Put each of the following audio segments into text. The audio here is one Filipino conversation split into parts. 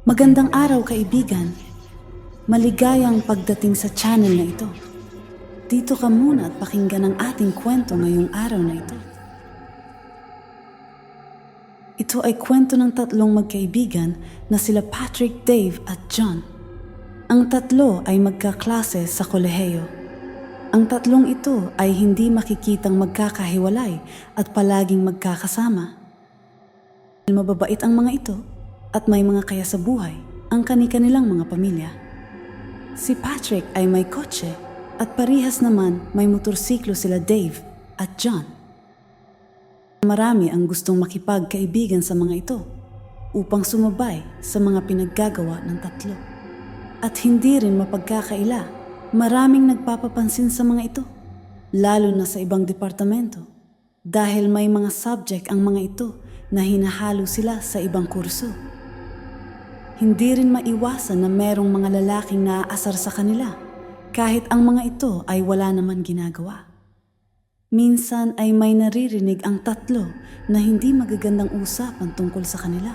Magandang araw, kaibigan. Maligayang pagdating sa channel na ito. Dito ka muna at pakinggan ang ating kwento ngayong araw na ito. Ito ay kwento ng tatlong magkaibigan na sila Patrick, Dave at John. Ang tatlo ay magkaklase sa kolehiyo. Ang tatlong ito ay hindi makikitang magkakahiwalay at palaging magkakasama. Mababait ang mga ito at may mga kaya sa buhay ang kani-kanilang mga pamilya. Si Patrick ay may kotse at parihas naman may motorsiklo sila Dave at John. Marami ang gustong makipagkaibigan sa mga ito upang sumabay sa mga pinaggagawa ng tatlo. At hindi rin mapagkakaila, maraming nagpapapansin sa mga ito, lalo na sa ibang departamento, dahil may mga subject ang mga ito na hinahalo sila sa ibang kurso. Hindi rin maiwasan na merong mga lalaking naaasar sa kanila kahit ang mga ito ay wala naman ginagawa. Minsan ay may naririnig ang tatlo na hindi magagandang usapan tungkol sa kanila.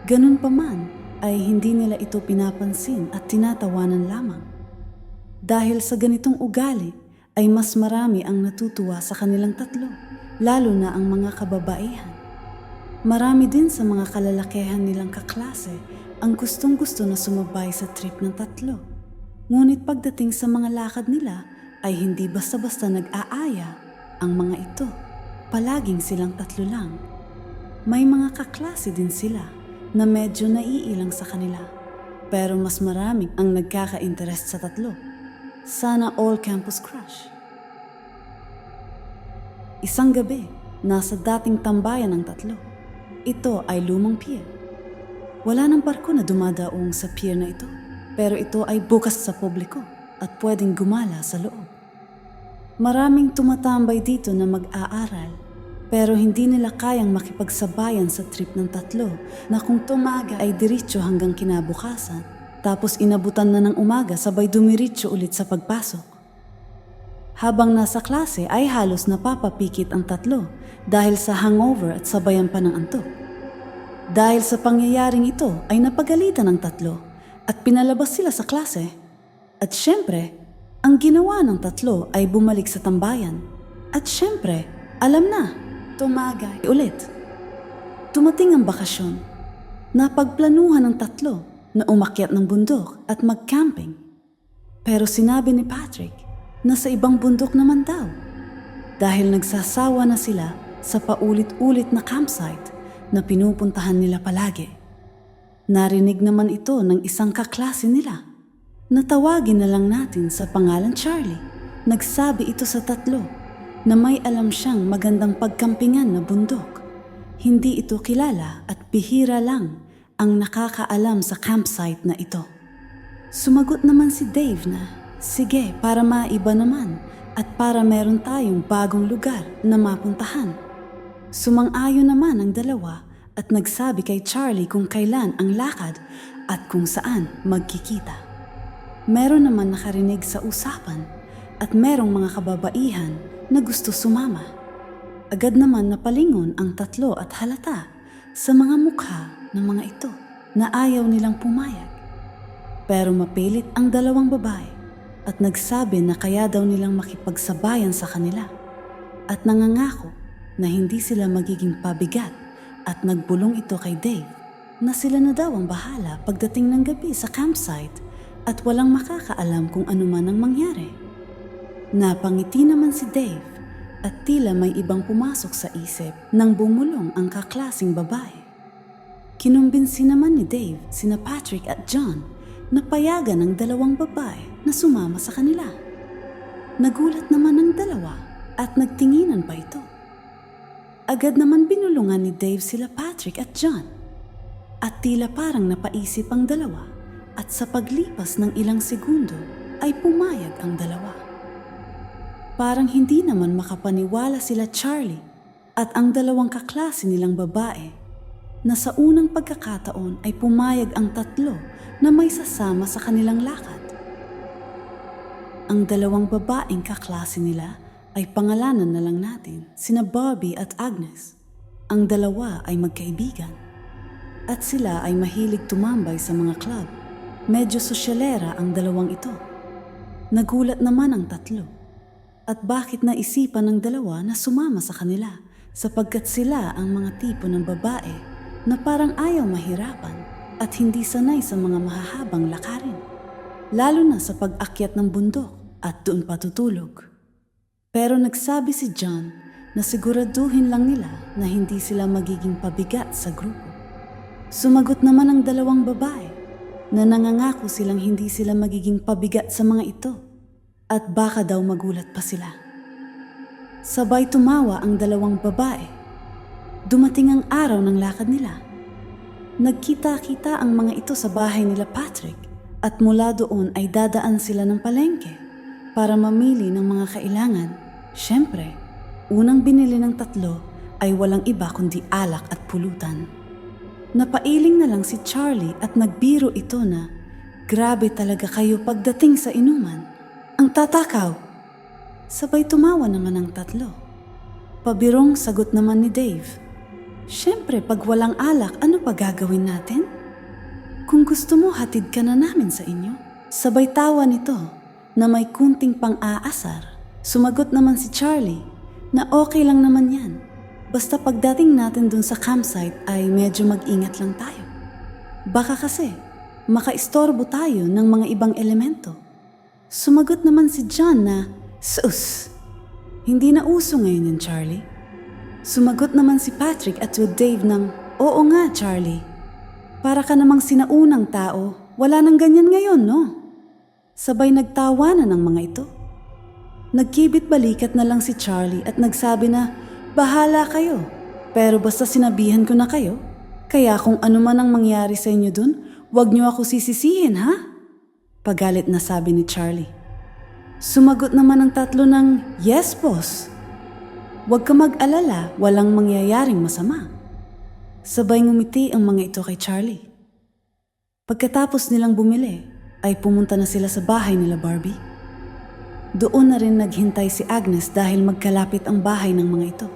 Ganun pa man ay hindi nila ito pinapansin at tinatawanan lamang. Dahil sa ganitong ugali ay mas marami ang natutuwa sa kanilang tatlo, lalo na ang mga kababaihan. Marami din sa mga kalalakihan nilang kaklase ang gustong-gusto na sumabay sa trip ng tatlo. Ngunit pagdating sa mga lakad nila ay hindi basta-basta nag-aaya ang mga ito. Palaging silang tatlo lang. May mga kaklase din sila na medyo naiilang sa kanila. Pero mas maraming ang nagkaka-interest sa tatlo. Sana all campus crush. Isang gabi, nasa dating tambayan ng tatlo. Ito ay lumang pier. Wala ng barko na dumadaong sa pier na ito, pero ito ay bukas sa publiko at pwedeng gumala sa loob. Maraming tumatambay dito na mag-aaral, pero hindi nila kayang makipagsabayan sa trip ng tatlo na kung tumaga ay diretso hanggang kinabukasan, tapos inabutan na ng umaga sabay dumiretso ulit sa pagpasok. Habang nasa klase ay halos napapapikit ang tatlo dahil sa hangover at sabayan pa ng antok. Dahil sa pangyayaring ito ay napagalitan ng tatlo at pinalabas sila sa klase. At syempre, ang ginawa ng tatlo ay bumalik sa tambayan. At syempre, alam na, tumagay ulit. Tumating ang bakasyon. Napagplanuhan ng tatlo na umakyat ng bundok at mag-camping. Pero sinabi ni Patrick na sa ibang bundok naman daw. Dahil nagsasawa na sila sa paulit-ulit na campsite na pinupuntahan nila palagi. Narinig naman ito ng isang kaklase nila. Natawagin na lang natin sa pangalan Charlie. Nagsabi ito sa tatlo na may alam siyang magandang pagkampingan na bundok. Hindi ito kilala at bihira lang ang nakakaalam sa campsite na ito. Sumagot naman si Dave na, sige, para maiba naman at para meron tayong bagong lugar na mapuntahan. Sumang-ayon naman ang dalawa at nagsabi kay Charlie kung kailan ang lakad at kung saan magkikita. Meron naman nakarinig sa usapan at merong mga kababaihan na gusto sumama. Agad naman napalingon ang tatlo at halata sa mga mukha ng mga ito na ayaw nilang pumayag. Pero mapilit ang dalawang babae at nagsabi na kaya daw nilang makipagsabayan sa kanila at nangangako na hindi sila magiging pabigat at nagbulong ito kay Dave na sila na daw ang bahala pagdating ng gabi sa campsite at walang makakaalam kung ano man ang mangyari. Napangiti naman si Dave at tila may ibang pumasok sa isip nang bumulong ang kaklasing babae. Kinumbinsi naman ni Dave sina Patrick at John na payagan ng dalawang babae na sumama sa kanila. Nagulat naman ang dalawa at nagtinginan pa ito. Agad naman binulungan ni Dave sila Patrick at John. At tila parang napaisip ang dalawa at sa paglipas ng ilang segundo ay pumayag ang dalawa. Parang hindi naman makapaniwala sila Charlie at ang dalawang kaklase nilang babae na sa unang pagkakataon ay pumayag ang tatlo na may sasama sa kanilang lakad. Ang dalawang babaeng kaklase nila ay pangalanan na lang natin sina Bobby at Agnes. Ang dalawa ay magkaibigan. at sila ay mahilig tumambay sa mga club. Medyo sosyalera ang dalawang ito. Nagulat naman ang tatlo. At bakit naisipan ng dalawa na sumama sa kanila sapagkat sila ang mga tipo ng babae na parang ayaw mahirapan at hindi sanay sa mga mahahabang lakarin. Lalo na sa pag-akyat ng bundok at doon patutulog. Pero nagsabi si John na siguraduhin lang nila na hindi sila magiging pabigat sa grupo. Sumagot naman ang dalawang babae na nangangako silang hindi sila magiging pabigat sa mga ito at baka daw magulat pa sila. Sabay tumawa ang dalawang babae. Dumating ang araw ng lakad nila. Nagkita-kita ang mga ito sa bahay nila Patrick at mula doon ay dadaan sila ng palengke para mamili ng mga kailangan. Siyempre, unang binili ng tatlo ay walang iba kundi alak at pulutan. Napailing na lang si Charlie at nagbiro ito na, "Grabe talaga kayo pagdating sa inuman. Ang tatakaw." Sabay tumawa naman ang tatlo. Pabirong sagot naman ni Dave, "Siyempre pag walang alak, ano pa gagawin natin? Kung gusto mo, hatid ka na namin sa inyo." Sabay tawa nito na may kunting pang-aasar. Sumagot naman si Charlie na okay lang naman yan. Basta pagdating natin dun sa campsite ay medyo mag-ingat lang tayo. Baka kasi makaistorbo tayo ng mga ibang elemento. Sumagot naman si John na, "Sus, hindi na uso ngayon yan, Charlie." Sumagot naman si Patrick at with Dave ng, "Oo nga, Charlie. Para ka namang sinaunang tao, wala nang ganyan ngayon, no?" Sabay nagtawanan ng mga ito. Nagkibit balikat na lang si Charlie at nagsabi na, "Bahala kayo, pero basta sinabihan ko na kayo. Kaya kung ano man ang mangyari sa inyo dun, wag niyo ako sisisihin, ha?" Pagalit na sabi ni Charlie. Sumagot naman ang tatlo ng, "Yes, boss. Wag ka mag-alala, walang mangyayaring masama." Sabay ngumiti ang mga ito kay Charlie. Pagkatapos nilang bumili, ay pumunta na sila sa bahay nila Barbie. Doon na rin naghintay si Agnes dahil magkalapit ang bahay ng mga ito.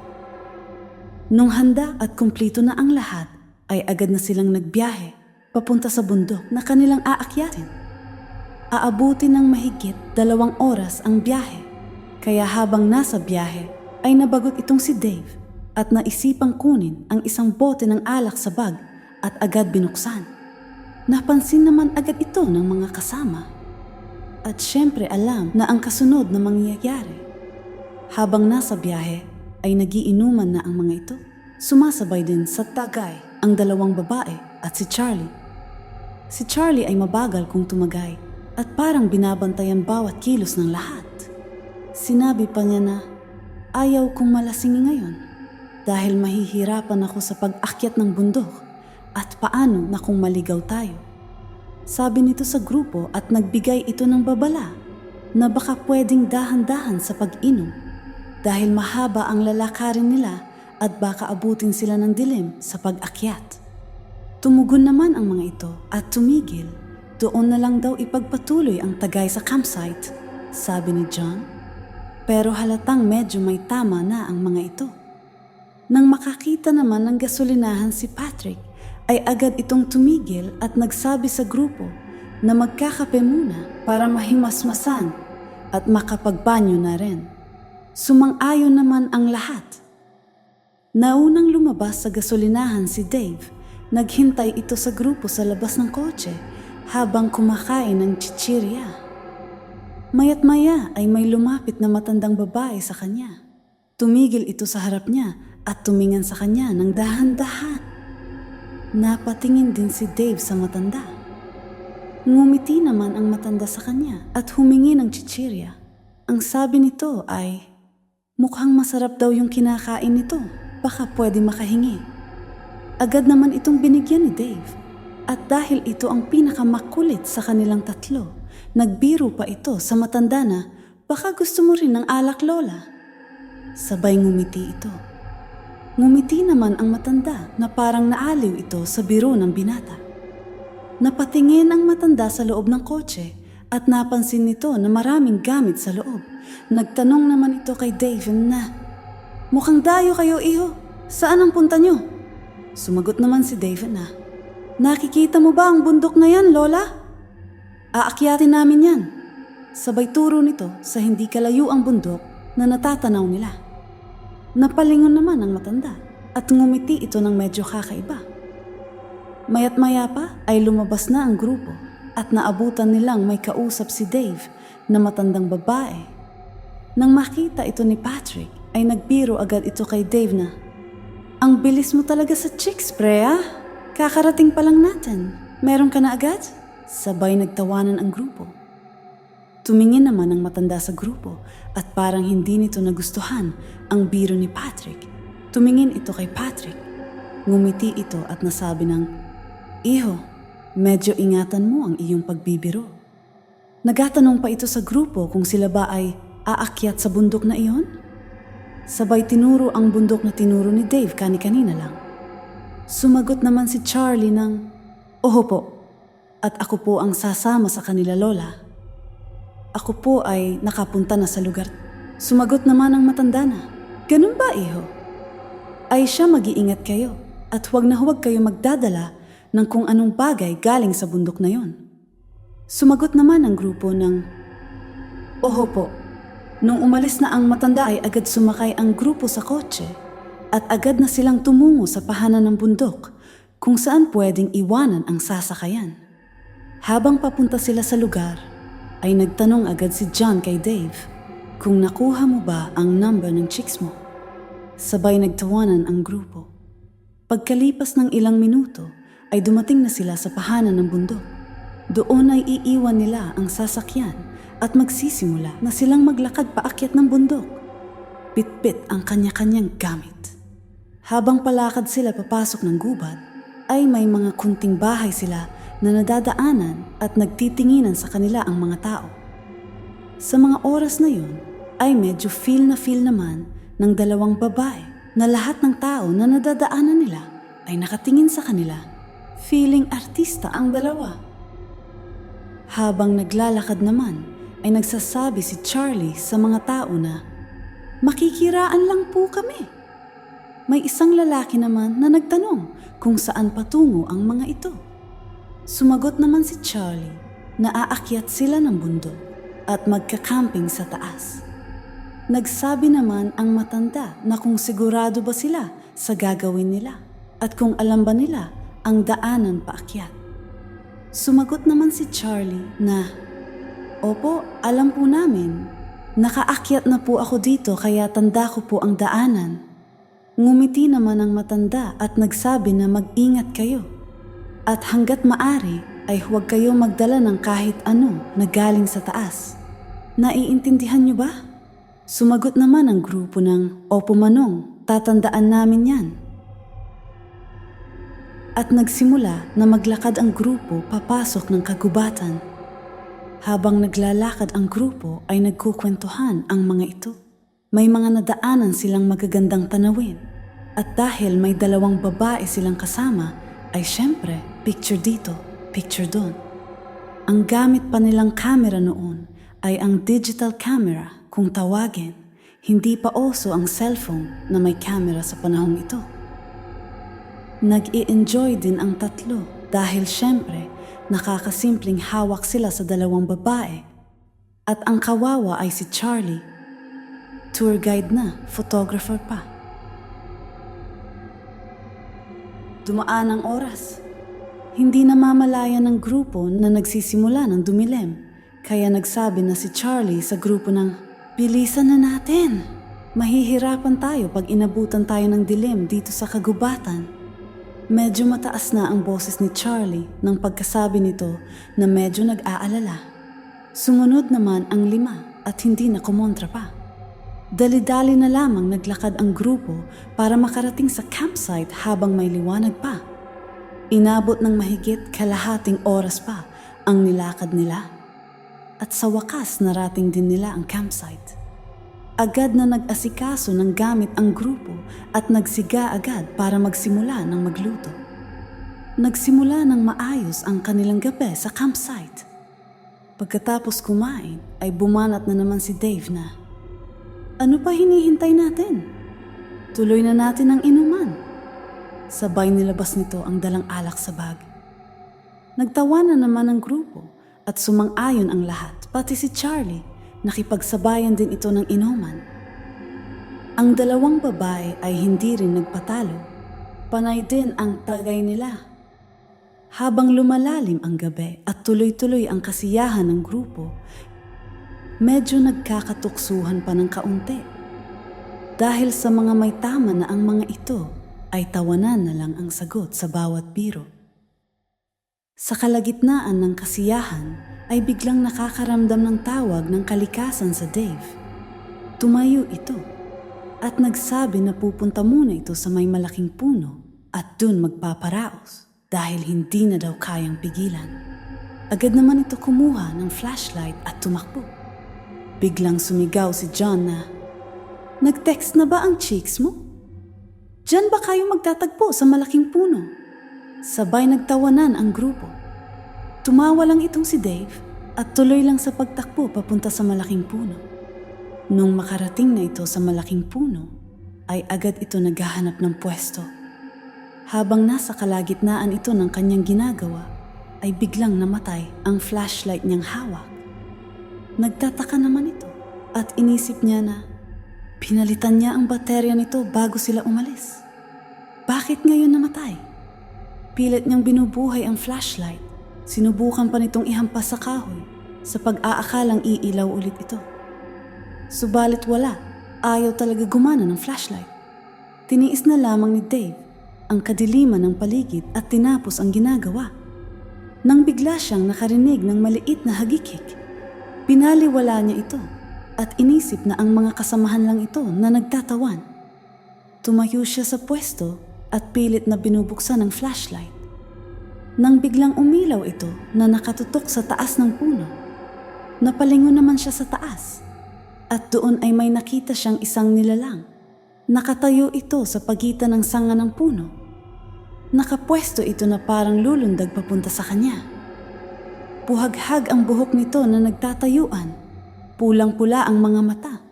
Nung handa at kumplito na ang lahat, ay agad na silang nagbiyahe papunta sa bundok na kanilang aakyatin. Aabutin ng mahigit 2 oras ang biyahe, kaya habang nasa biyahe ay nabagot itong si Dave at naisipang kunin ang isang bote ng alak sa bag at agad binuksan. Napansin naman agad ito ng mga kasama. At syempre alam na ang kasunod na mangyayari. Habang nasa biyahe ay nagiinuman na ang mga ito. Sumasabay din sa tagay ang 2 babae at si Charlie. Si Charlie ay mabagal kung tumagay at parang binabantayan bawat kilos ng lahat. Sinabi pa niya na, "Ayaw kong malasingi ngayon dahil mahihirapan ako sa pag-akyat ng bundok at paano na kung maligaw tayo." Sabi nito sa grupo at nagbigay ito ng babala na baka pwedeng dahan-dahan sa pag-inom dahil mahaba ang lalakarin nila at baka abutin sila ng dilim sa pag-akyat. Tumugon naman ang mga ito at tumigil. Doon na lang daw ipagpatuloy ang tagay sa campsite, sabi ni John. Pero halatang medyo may tama na ang mga ito. Nang makakita naman ng gasolinahan si Patrick, ay agad itong tumigil at nagsabi sa grupo na magkakape muna para mahimasmasan at makapagbanyo na rin. Sumang-ayon naman ang lahat. Naunang lumabas sa gasolinahan si Dave. Naghintay ito sa grupo sa labas ng kotse habang kumakain ng chichirya. Mayat-maya ay may lumapit na matandang babae sa kanya. Tumigil ito sa harap niya at tumingin sa kanya ng dahan-dahan. Napatingin din si Dave sa matanda. Ngumiti naman ang matanda sa kanya at humingi ng chichirya. Ang sabi nito ay, mukhang masarap daw yung kinakain nito, baka pwede makahingi. Agad naman itong binigyan ni Dave. At dahil ito ang pinakamakulit sa kanilang tatlo, nagbiro pa ito sa matanda na, baka gusto mo rin ng alak, Lola. Sabay ngumiti ito. Ngumiti naman ang matanda na parang naaliw ito sa biro ng binata. Napatingin ang matanda sa loob ng kotse at napansin nito na maraming gamit sa loob. Nagtanong naman ito kay Dave na, "Mukhang dayo kayo, iho. Saan ang punta nyo?" Sumagot naman si Dave na, Nakikita mo ba ang bundok na yan, Lola? Aakyatin namin yan. Sabay turo nito sa hindi kalayuang bundok na natatanaw nila. Napalingon naman ang matanda at ngumiti ito ng medyo kakaiba. Maya't maya pa ay lumabas na ang grupo at naabutan nilang may kausap si Dave na matandang babae. Nang makita ito ni Patrick ay nagbiro agad ito kay Dave na, "Ang bilis mo talaga sa chicks, pre ah. Kakarating pa lang natin. Meron ka na agad?" Sabay nagtawanan ang grupo. Tumingin naman ang matanda sa grupo at parang hindi nito nagustuhan ang biro ni Patrick. Tumingin ito kay Patrick. Ngumiti ito at nasabi ng, "Iho, medyo ingatan mo ang iyong pagbibiro." Nagatanong pa ito sa grupo kung sila ba ay aakyat sa bundok na iyon. Sabay tinuro ang bundok na tinuro ni Dave kani-kanina lang. Sumagot naman si Charlie ng, "Oho po, at ako po ang sasama sa kanila, Lola. Ako po ay nakapunta na sa lugar." Sumagot naman ang matanda na, "Ganun ba, iho? Ay siya mag-iingat kayo at huwag na huwag kayo magdadala ng kung anong bagay galing sa bundok na yon." Sumagot naman ang grupo ng, "Oho po." Nung umalis na ang matanda ay agad sumakay ang grupo sa kotse at agad na silang tumungo sa pahanan ng bundok kung saan pwedeng iwanan ang sasakayan. Habang papunta sila sa lugar, ay nagtanong agad si John kay Dave kung nakuha mo ba ang number ng chicks mo. Sabay nagtawanan ang grupo. Pagkalipas ng ilang minuto ay dumating na sila sa pahanan ng bundok. Doon ay iiwan nila ang sasakyan at magsisimula na silang maglakad paakyat ng bundok. Bitbit ang kanya-kanyang gamit. Habang palakad sila papasok ng gubat, ay may mga kunting bahay sila na nadadaanan at nagtitinginan sa kanila ang mga tao. Sa mga oras na yun, ay medyo feel naman ng dalawang babae na lahat ng tao na nadadaanan nila ay nakatingin sa kanila. Feeling artista ang dalawa. Habang naglalakad naman, ay nagsasabi si Charlie sa mga tao na, "Makikiraan lang po kami." May isang lalaki naman na nagtanong kung saan patungo ang mga ito. Sumagot naman si Charlie na aakyat sila ng bundok at magka-camping sa taas. Nagsabi naman ang matanda na kung sigurado ba sila sa gagawin nila at kung alam ba nila ang daanan paakyat. Sumagot naman si Charlie na, "Opo, alam po namin. Nakaakyat na po ako dito kaya tanda ko po ang daanan." Ngumiti naman ang matanda at nagsabi na mag-ingat kayo. At hanggat maari ay huwag kayo magdala ng kahit ano na galing sa taas. Naiintindihan niyo ba? Sumagot naman ang grupo ng, "Opo manong, tatandaan namin yan." At nagsimula na maglakad ang grupo papasok ng kagubatan. Habang naglalakad ang grupo ay nagkukwentuhan ang mga ito. May mga nadaanan silang magagandang tanawin. At dahil may dalawang babae silang kasama, ay syempre, picture dito, picture doon. Ang gamit pa nilang camera noon ay ang digital camera kung tawagin. Hindi pa uso ang cellphone na may camera sa panahong ito. Nag-i-enjoy din ang tatlo dahil syempre, nakakasimpleng hawak sila sa dalawang babae. At ang kawawa ay si Charlie. Tour guide na, photographer pa. Dumaan ang oras. Hindi namamalayan ng grupo na nagsisimula ng dumilim. Kaya nagsabi na si Charlie sa grupo ng, "Bilisan na natin. Mahihirapan tayo pag inabutan tayo ng dilim dito sa kagubatan." Medyo mataas na ang boses ni Charlie nang pagkasabi nito na medyo nag-aalala. Sumunod naman ang 5 at hindi na kumontra pa. Dali-dali na lamang naglakad ang grupo para makarating sa campsite habang may liwanag pa. Inabot ng mahigit kalahating oras pa ang nilakad nila. At sa wakas narating din nila ang campsite. Agad na nag-asikaso ng gamit ang grupo at nagsiga agad para magsimula ng magluto. Nagsimula ng maayos ang kanilang gabi sa campsite. Pagkatapos kumain ay bumanat na naman si Dave na, "Ano pa hinihintay natin? Tuloy na natin ang inuman." Sabay nilabas nito ang dalang alak sa bag. Nagtawanan naman ang grupo at sumang-ayon ang lahat, pati si Charlie, nakipagsabayan din ito ng inuman. Ang dalawang babae ay hindi rin nagpatalo. Panay din ang tagay nila. Habang lumalalim ang gabi at tuloy-tuloy ang kasiyahan ng grupo, medyo nagkakatuksuhan pa ng kaunti. Dahil sa mga may tama na ang mga ito ay tawanan na lang ang sagot sa bawat biro. Sa kalagitnaan ng kasiyahan ay biglang nakakaramdam ng tawag ng kalikasan sa Dave. Tumayo ito at nagsabi na pupunta muna ito sa may malaking puno at dun magpaparaos dahil hindi na daw kayang pigilan. Agad naman ito kumuha ng flashlight at tumakbo. Biglang sumigaw si John na, "Nag-text na ba ang chicks mo? Diyan ba kayo magtatagpo sa malaking puno?" Sabay nagtawanan ang grupo. Tumawa lang itong si Dave at tuloy lang sa pagtakbo papunta sa malaking puno. Nung makarating na ito sa malaking puno, ay agad ito naghahanap ng pwesto. Habang nasa kalagitnaan ito ng kanyang ginagawa, ay biglang namatay ang flashlight niyang hawak. Nagtataka naman ito at inisip niya na pinalitan niya ang baterya nito bago sila umalis. Bakit ngayon namatay? Pilit niyang binubuhay ang flashlight. Sinubukan pa nitong ihampas sa kahoy sa pag-aakalang iilaw ulit ito. Subalit wala, ayaw talaga gumana ng flashlight. Tiniis na lamang ni Dave ang kadiliman ng paligid at tinapos ang ginagawa. Nang bigla siyang nakarinig ng maliit na hagikik, binaliwala niya ito at inisip na ang mga kasamahan lang ito na nagtatawan. Tumayo siya sa pwesto at pilit na binubuksan ang flashlight. Nang biglang umilaw ito na nakatutok sa taas ng puno, napalingon naman siya sa taas. At doon ay may nakita siyang isang nilalang. Nakatayo ito sa pagitan ng sanga ng puno. Nakapwesto ito na parang lulundag papunta sa kanya. Buhaghag ang buhok nito na nagtatayuan. Pulang-pula ang mga mata.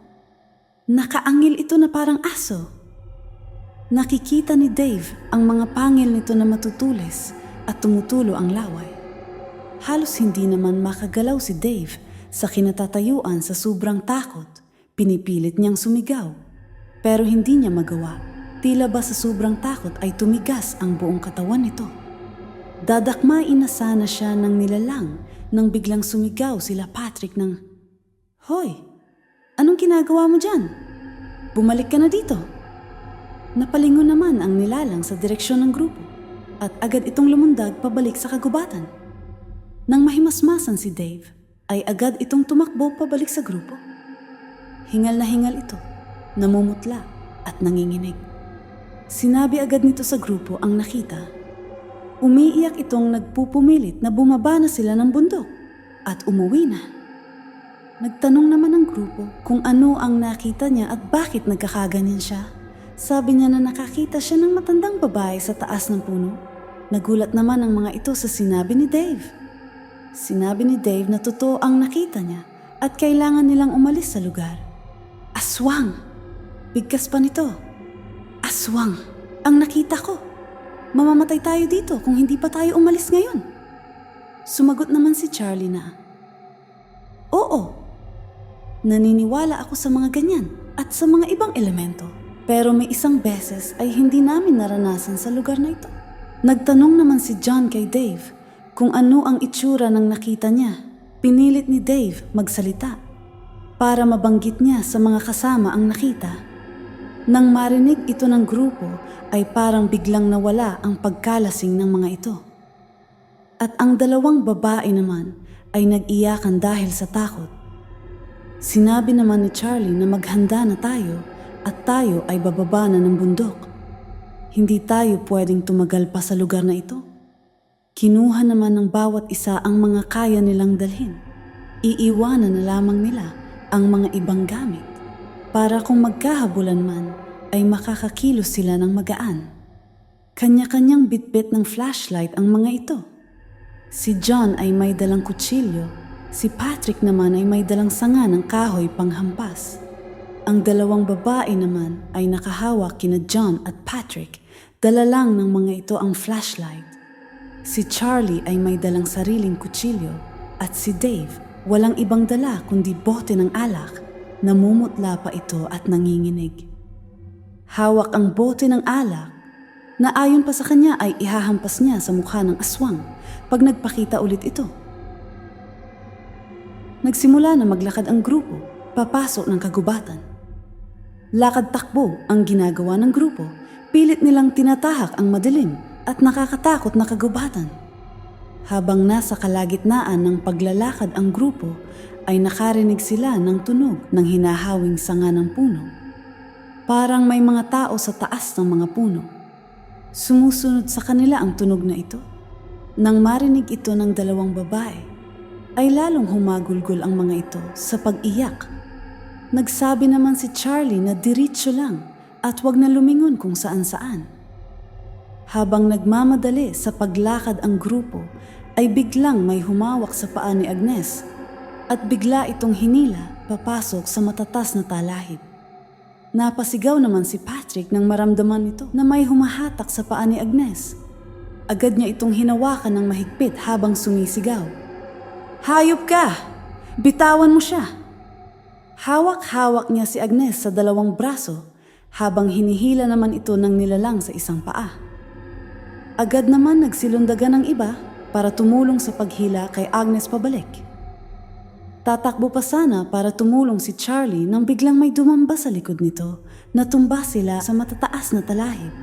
Nakaangil ito na parang aso. Nakikita ni Dave ang mga pangil nito na matutulis at tumutulo ang laway. Halos hindi naman makagalaw si Dave sa kinatatayuan sa sobrang takot. Pinipilit niyang sumigaw. Pero hindi niya magawa. Tila ba sa sobrang takot ay tumigas ang buong katawan nito. Dadakmain na sana siya ng nilalang nang biglang sumigaw sila Patrick ng, "Hoy, anong ginagawa mo dyan? Bumalik ka na dito." Napalingon naman ang nilalang sa direksyon ng grupo at agad itong lumundag pabalik sa kagubatan. Nang mahimasmasan si Dave, ay agad itong tumakbo pabalik sa grupo. Hingal na hingal ito, namumutla at nanginginig. Sinabi agad nito sa grupo ang nakita. Umiiyak itong nagpupumilit na bumaba na sila ng bundok at umuwi na. Nagtanong naman ang grupo kung ano ang nakita niya at bakit nagkakaganyan siya. Sabi niya na nakakita siya ng matandang babae sa taas ng puno. Nagulat naman ang mga ito sa sinabi ni Dave. Sinabi ni Dave na totoo ang nakita niya at kailangan nilang umalis sa lugar. Aswang! Bigkas pa nito. Aswang! Ang nakita ko! Mamamatay tayo dito kung hindi pa tayo umalis ngayon. Sumagot naman si Charlie na, "Oo, naniniwala ako sa mga ganyan at sa mga ibang elemento. Pero may isang beses ay hindi namin naranasan sa lugar na ito." Nagtanong naman si John kay Dave kung ano ang itsura ng nakita niya. Pinilit ni Dave magsalita para mabanggit niya sa mga kasama ang nakita. Nang marinig ito ng grupo ay parang biglang nawala ang pagkalasing ng mga ito. At ang dalawang babae naman ay nag-iyakan dahil sa takot. Sinabi naman ni Charlie na maghanda na tayo at tayo ay bababa na ng bundok. Hindi tayo pwedeng tumagal pa sa lugar na ito. Kinuha naman ng bawat isa ang mga kaya nilang dalhin. Iiwanan na lamang nila ang mga ibang gamit para kung magkahabulan man ay makakakilos sila ng magaan. Kanya-kanyang bitbit ng flashlight ang mga ito. Si John ay may dalang kutsilyo, si Patrick naman ay may dalang sanga ng kahoy panghampas. Ang dalawang babae naman ay nakahawak kina John at Patrick, dala lang ng mga ito ang flashlight. Si Charlie ay may dalang sariling kutsilyo at si Dave walang ibang dala kundi bote ng alak. Namumutla pa ito at nanginginig. Hawak ang bote ng alak na ayon pa sa kanya ay ihahampas niya sa mukha ng aswang pag nagpakita ulit ito. Nagsimula na maglakad ang grupo papasok ng kagubatan. Lakad takbo ang ginagawa ng grupo, pilit nilang tinatahak ang madilim at nakakatakot na kagubatan. Habang nasa kalagitnaan ng paglalakad ang grupo, ay nakarinig sila ng tunog ng hinahawing sanga ng puno. Parang may mga tao sa taas ng mga puno. Sumusunod sa kanila ang tunog na ito. Nang marinig ito ng dalawang babae, ay lalong humagulgol ang mga ito sa pag-iyak. Nagsabi naman si Charlie na diretso lang at wag na lumingon kung saan-saan. Habang nagmamadali sa paglakad ang grupo, ay biglang may humawak sa paa ni Agnes at bigla itong hinila papasok sa matatas na talahib. Napasigaw naman si Patrick nang maramdaman nito na may humahatak sa paa ni Agnes. Agad niya itong hinawakan ng mahigpit habang sumisigaw. "Hayop ka! Bitawan mo siya!" Hawak-hawak niya si Agnes sa dalawang braso habang hinihila naman ito ng nilalang sa isang paa. Agad naman nagsilundagan ng iba para tumulong sa paghila kay Agnes pabalik. Tatakbo pa sana para tumulong si Charlie nang biglang may dumamba sa likod nito na tumba sila sa matataas na talahib.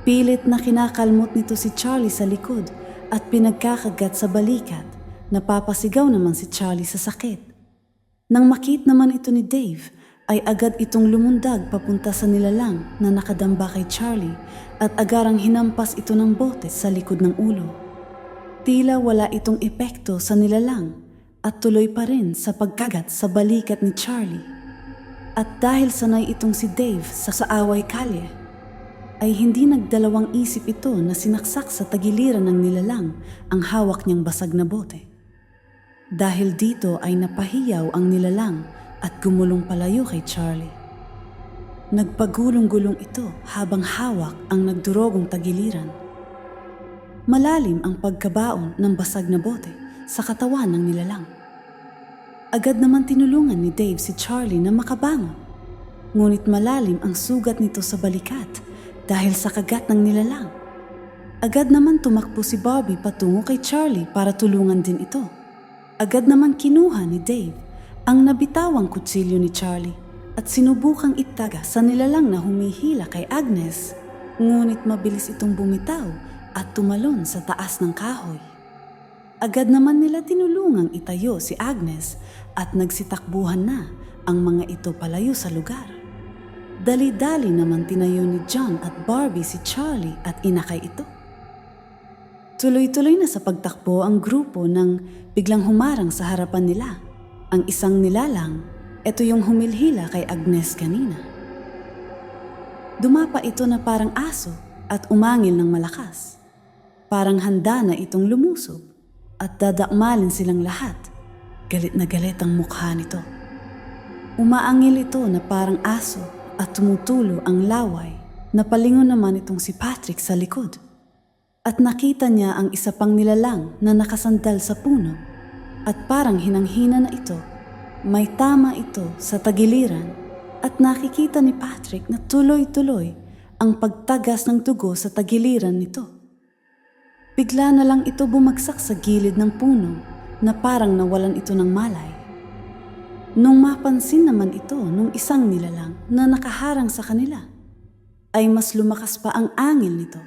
Pilit na kinakalmot nito si Charlie sa likod at pinagkakagat sa balikat. Napapasigaw naman si Charlie sa sakit. Nang makit naman ito ni Dave, ay agad itong lumundag papunta sa nilalang na nakadamba kay Charlie at agarang hinampas ito ng bote sa likod ng ulo. Tila wala itong epekto sa nilalang at tuloy pa rin sa pagkagat sa balikat ni Charlie. At dahil sanay itong si Dave sa away kalye, ay hindi nagdalawang isip ito na sinaksak sa tagiliran ng nilalang ang hawak niyang basag na bote. Dahil dito ay napahiyaw ang nilalang at gumulong palayo kay Charlie. Nagpagulong-gulong ito habang hawak ang nagdurogong tagiliran. Malalim ang pagkabaon ng basag na bote sa katawan ng nilalang. Agad naman tinulungan ni Dave si Charlie na makabangon. Ngunit malalim ang sugat nito sa balikat dahil sa kagat ng nilalang. Agad naman tumakbo si Bobby patungo kay Charlie para tulungan din ito. Agad naman kinuha ni Dave ang nabitawang kutsilyo ni Charlie at sinubukang itaga sa nilalang na humihila kay Agnes. Ngunit mabilis itong bumitaw at tumalon sa taas ng kahoy. Agad naman nila tinulungang itayo si Agnes at nagsitakbuhan na ang mga ito palayo sa lugar. Dali-dali naman tinayo ni John at Barbie si Charlie at inakay ito. Tuloy-tuloy na sa pagtakbo ang grupo nang biglang humarang sa harapan nila. Ang isang nilalang, ito yung humilhila kay Agnes kanina. Dumapa ito na parang aso at umangil ng malakas. Parang handa na itong lumusob at dadakmalin silang lahat. Galit na galit ang mukha nito. Umaangil ito na parang aso at tumutulo ang laway. Napalingon naman itong si Patrick sa likod. At nakita niya ang isa pang nilalang na nakasandal sa puno at parang hinanghina na ito. May tama ito sa tagiliran at nakikita ni Patrick na tuloy-tuloy ang pagtagas ng dugo sa tagiliran nito. Bigla na lang ito bumagsak sa gilid ng puno na parang nawalan ito ng malay. Nung mapansin naman ito nung isang nilalang na nakaharang sa kanila, ay mas lumakas pa ang angil nito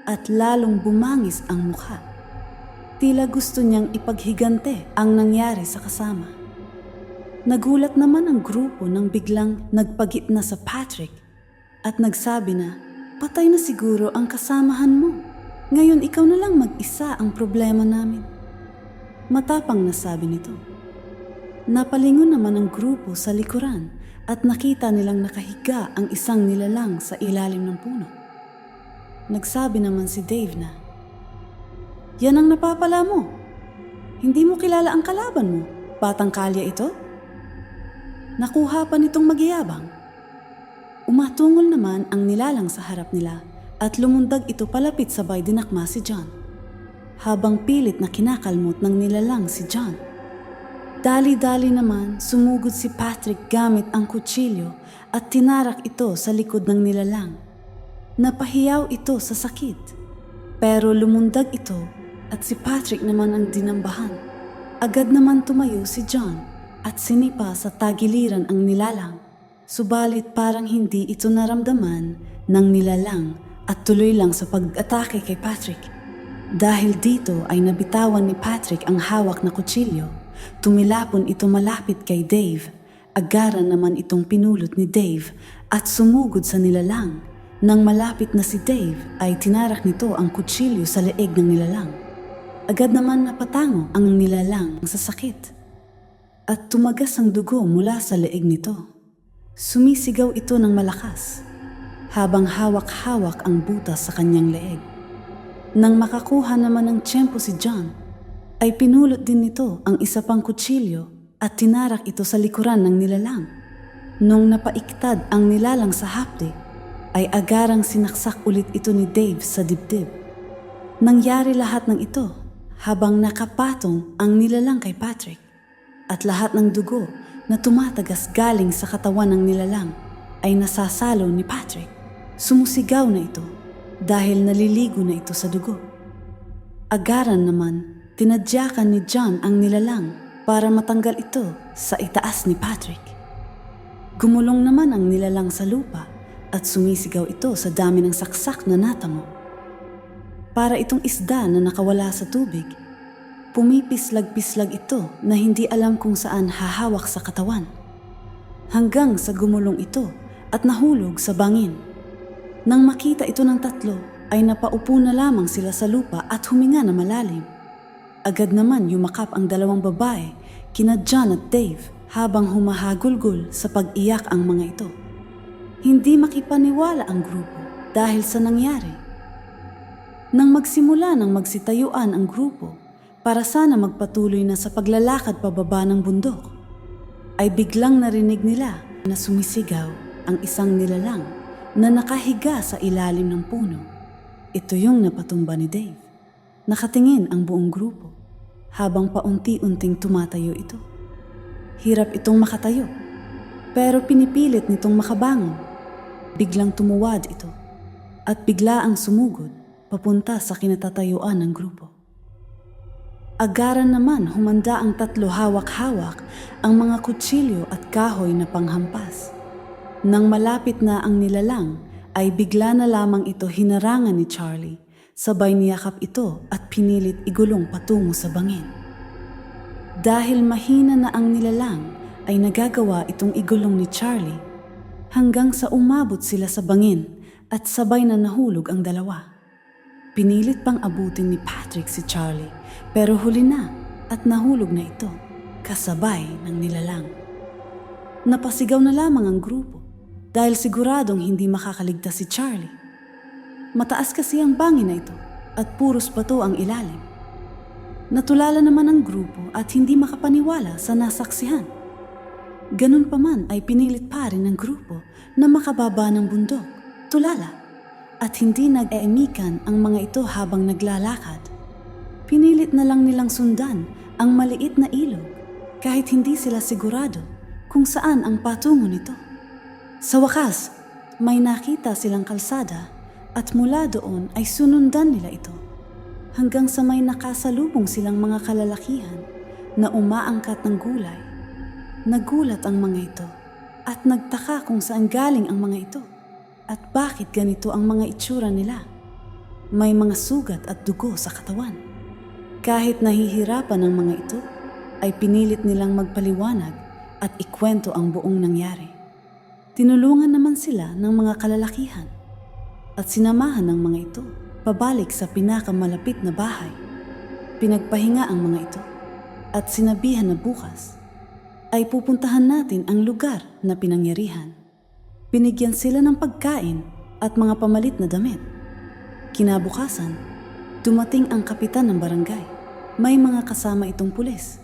at lalong bumangis ang mukha. Tila gusto niyang ipaghigante ang nangyari sa kasama. Nagulat naman ang grupo nang biglang nagpagitna sa Patrick at nagsabi na, "Patay na siguro ang kasamahan mo. Ngayon ikaw na lang mag-isa ang problema namin." Matapang na sabi nito. Napalingon naman ang grupo sa likuran at nakita nilang nakahiga ang isang nilalang sa ilalim ng puno. Nagsabi naman si Dave na, "Yan ang napapala mo. Hindi mo kilala ang kalaban mo. Batang kalye ito?" Nakuha pa nitong magyabang. Umatungol naman ang nilalang sa harap nila at lumundag ito palapit sabay dinakma si John. habang pilit na kinakalmot ng nilalang si John. Dali-dali naman sumugod si Patrick gamit ang kutsilyo at tinarak ito sa likod ng nilalang. Napahiyaw ito sa sakit, pero lumundag ito at si Patrick naman ang dinambahan. Agad naman tumayo si John at sinipa sa tagiliran ang nilalang. Subalit parang hindi ito naramdaman ng nilalang at tuloy lang sa pag-atake kay Patrick. Dahil dito ay nabitawan ni Patrick ang hawak na kutsilyo. Tumilapon ito malapit kay Dave. Agaran naman itong pinulot ni Dave at sumugod sa nilalang. Nang malapit na si Dave ay tinarak nito ang kutsilyo sa leeg ng nilalang. Agad naman napatango ang nilalang sa sakit at tumagas ang dugo mula sa leeg nito. Sumisigaw ito ng malakas habang hawak-hawak ang butas sa kanyang leeg. Nang makakuha naman ng tiyempo si John, ay pinulot din nito ang isa pang kutsilyo at tinarak ito sa likuran ng nilalang. Nung napaiktad ang nilalang sa hapde, ay agarang sinaksak ulit ito ni Dave sa dibdib. Nangyari lahat ng ito habang nakapatong ang nilalang kay Patrick at lahat ng dugo na tumatagas galing sa katawan ng nilalang ay nasasalo ni Patrick. Sumusigaw na ito dahil naliligo na ito sa dugo. Agaran naman, tinadyakan ni John ang nilalang para matanggal ito sa itaas ni Patrick. Gumulong naman ang nilalang sa lupa at sumisigaw ito sa dami ng saksak na natamo. Para itong isda na nakawala sa tubig, pumipislag-pislag ito na hindi alam kung saan hahawak sa katawan. Hanggang sa gumulong ito at nahulog sa bangin. Nang makita ito ng tatlo, ay napaupo na lamang sila sa lupa at huminga na malalim. Agad naman yumakap ang dalawang babae, kina John at Dave, habang humahagulgol sa pag-iyak ang mga ito. Hindi makipaniwala ang grupo dahil sa nangyari. Nang magsimula ng magsitayuan ang grupo para sana magpatuloy na sa paglalakad pababa ng bundok, ay biglang narinig nila na sumisigaw ang isang nilalang na nakahiga sa ilalim ng puno. Ito yung napatumba ni Dave. Nakatingin ang buong grupo habang paunti-unting tumatayo ito. Hirap itong makatayo, pero pinipilit nitong makabangon. Biglang tumuwad ito at bigla ang sumugod papunta sa kinatatayuan ng grupo. Agaran naman humanda ang tatlo hawak-hawak ang mga kutsilyo at kahoy na panghampas. Nang malapit na ang nilalang, ay bigla na lamang ito hinarangan ni Charlie. Sabay niyakap ito at pinilit igulong patungo sa bangin. Dahil mahina na ang nilalang, ay nagagawa itong igulong ni Charlie hanggang sa umabot sila sa bangin at sabay na nahulog ang dalawa. Pinilit pang abutin ni Patrick si Charlie pero huli na at nahulog na ito kasabay ng nilalang. Napasigaw na lamang ang grupo dahil siguradong hindi makakaligtas si Charlie. Mataas kasi ang bangin na ito at puros bato ang ilalim. Natulala naman ang grupo at hindi makapaniwala sa nasaksihan. Ganun pa man ay pinilit pa rin ng grupo na makababa ng bundok, tulala, at hindi nag-eemikan ang mga ito habang naglalakad. Pinilit na lang nilang sundan ang maliit na ilog kahit hindi sila sigurado kung saan ang patungo nito. Sa wakas, may nakita silang kalsada at mula doon ay sunundan nila ito hanggang sa may nakasalubong silang mga kalalakihan na umaangkat ng gulay. Nagulat ang mga ito at nagtaka kung saan galing ang mga ito at bakit ganito ang mga itsura nila. May mga sugat at dugo sa katawan. Kahit nahihirapan ang mga ito, ay pinilit nilang magpaliwanag at ikwento ang buong nangyari. Tinulungan naman sila ng mga kalalakihan at sinamahan ng mga ito pabalik sa pinakamalapit na bahay. Pinagpahinga ang mga ito at sinabihan na bukas ay pupuntahan natin ang lugar na pinangyarihan. Binigyan sila ng pagkain at mga pamalit na damit. Kinabukasan, dumating ang kapitan ng barangay. May mga kasama itong pulis.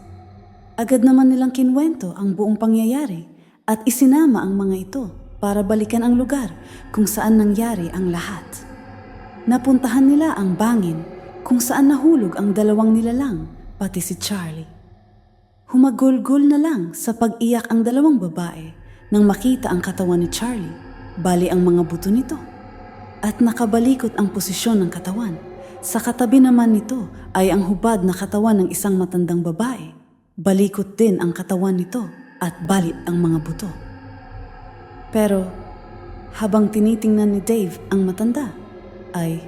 Agad naman nilang kinwento ang buong pangyayari at isinama ang mga ito para balikan ang lugar kung saan nangyari ang lahat. Napuntahan nila ang bangin kung saan nahulog ang dalawang nilalang, pati si Charlie. Humagulgol na lang sa pag-iyak ang dalawang babae nang makita ang katawan ni Charlie, bali ang mga buto nito. At nakabalikot ang posisyon ng katawan. Sa katabi naman nito ay ang hubad na katawan ng isang matandang babae. Balikot din ang katawan nito at balit ang mga buto. Pero habang tinitingnan ni Dave ang matanda, ay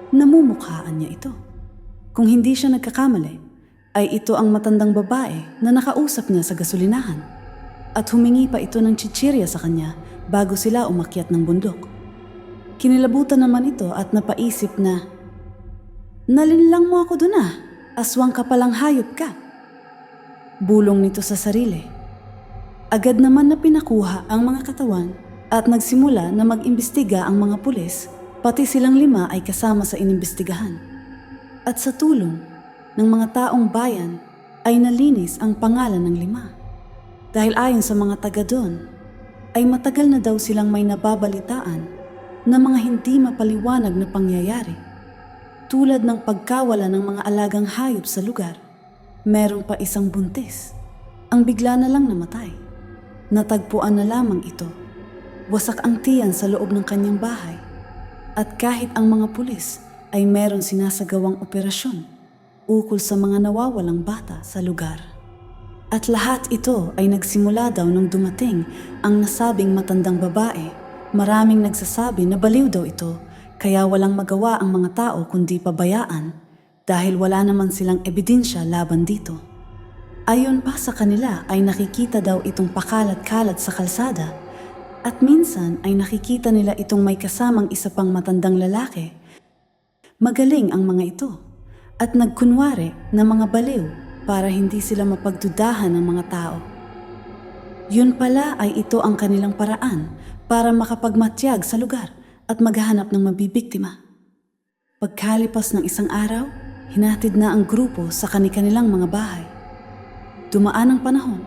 namumukhaan niya ito. Kung hindi siya nagkakamali, ay ito ang matandang babae na nakausap niya sa gasolinahan at humingi pa ito ng chichirya sa kanya bago sila umakyat ng bundok. Kinilabutan naman ito at napaisip na, "Nalinlang mo ako dun ah, aswang ka palang hayop ka." Bulong nito sa sarili. Agad naman na pinakuha ang mga katawan at nagsimula na mag-imbestiga ang mga pulis, pati silang 5 ay kasama sa inimbestigahan. At sa tulong ng mga taong bayan ay nalinis ang pangalan ng 5. Dahil ayon sa mga taga doon, ay matagal na daw silang may nababalitaan na mga hindi mapaliwanag na pangyayari. Tulad ng pagkawala ng mga alagang hayop sa lugar, merong pa isang buntis ang bigla na lang namatay. Natagpuan na lamang ito. Wasak ang tiyan sa loob ng kanyang bahay. At kahit ang mga pulis ay meron sinasagawang operasyon ukol sa mga nawawalang bata sa lugar. At lahat ito ay nagsimula daw nung dumating ang nasabing matandang babae. Maraming nagsasabi na baliw daw ito, kaya walang magawa ang mga tao kundi pabayaan dahil wala naman silang ebidensya laban dito. Ayon pa sa kanila ay nakikita daw itong pakalat-kalat sa kalsada at minsan ay nakikita nila itong may kasamang isa pang matandang lalaki. Magaling ang mga ito at nagkunwari na mga baliw para hindi sila mapagdudahan ng mga tao. Yun pala ay ito ang kanilang paraan para makapagmatyag sa lugar at maghahanap ng mabibiktima. Pagkalipas ng isang araw, hinatid na ang grupo sa kanilang mga bahay. Dumaan ang panahon.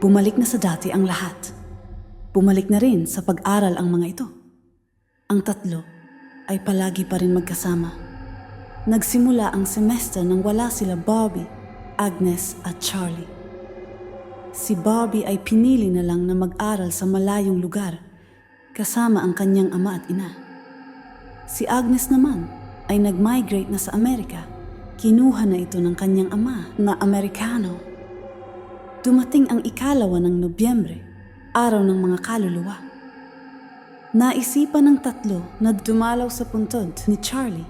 Bumalik na sa dati ang lahat. Bumalik na rin sa pag-aral ang mga ito. Ang 3 ay palagi pa rin magkasama. Nagsimula ang semester nang wala sila Bobby, Agnes at Charlie. Si Bobby ay pinili na lang na mag-aral sa malayong lugar kasama ang kanyang ama at ina. Si Agnes naman ay nag-migrate na sa Amerika. Kinuha na ito ng kanyang ama na Amerikano. Dumating ang 2 ng Nobyembre, araw ng mga kaluluwa. Naisipan ng 3 na dumalaw sa puntod ni Charlie.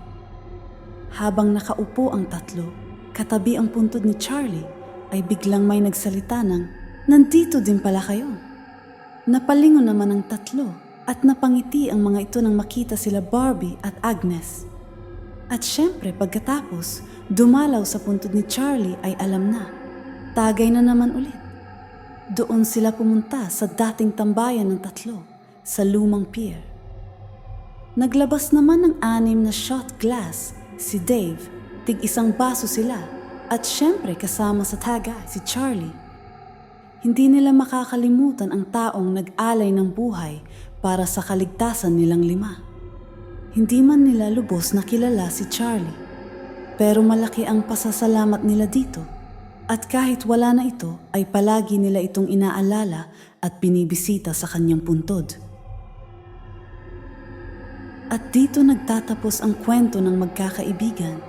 Habang nakaupo ang 3, katabi ang puntod ni Charlie, ay biglang may nagsalita ng, "Nandito din pala kayo." Napalingon naman ang 3 at napangiti ang mga ito nang makita sila Barbie at Agnes. At syempre pagkatapos, dumalaw sa puntod ni Charlie ay alam na, tagay na naman ulit. Doon sila pumunta sa dating tambayan ng 3, sa lumang pier. Naglabas naman ng 6 na shot glass si Dave, tig-1 baso sila. At syempre kasama sa taga si Charlie. Hindi nila makakalimutan ang taong nag-alay ng buhay para sa kaligtasan nilang 5. Hindi man nila lubos na kilala si Charlie, pero malaki ang pasasalamat nila dito. At kahit wala na ito, ay palagi nila itong inaalala at binibisita sa kanyang puntod. At dito nagtatapos ang kwento ng magkakaibigan.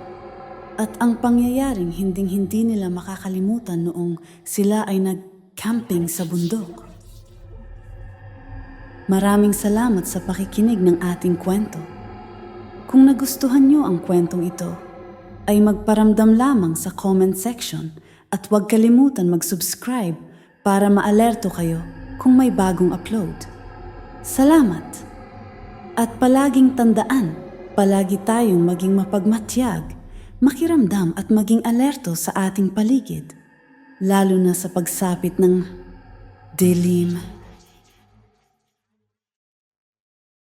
At ang pangyayaring hinding-hindi nila makakalimutan noong sila ay nag-camping sa bundok. Maraming salamat sa pakikinig ng ating kwento. Kung nagustuhan nyo ang kwentong ito, ay magparamdam lamang sa comment section at huwag kalimutan mag-subscribe para maalerto kayo kung may bagong upload. Salamat! At palaging tandaan, palagi tayong maging mapagmatyag, makiramdam at maging alerto sa ating paligid, lalo na sa pagsapit ng dilim.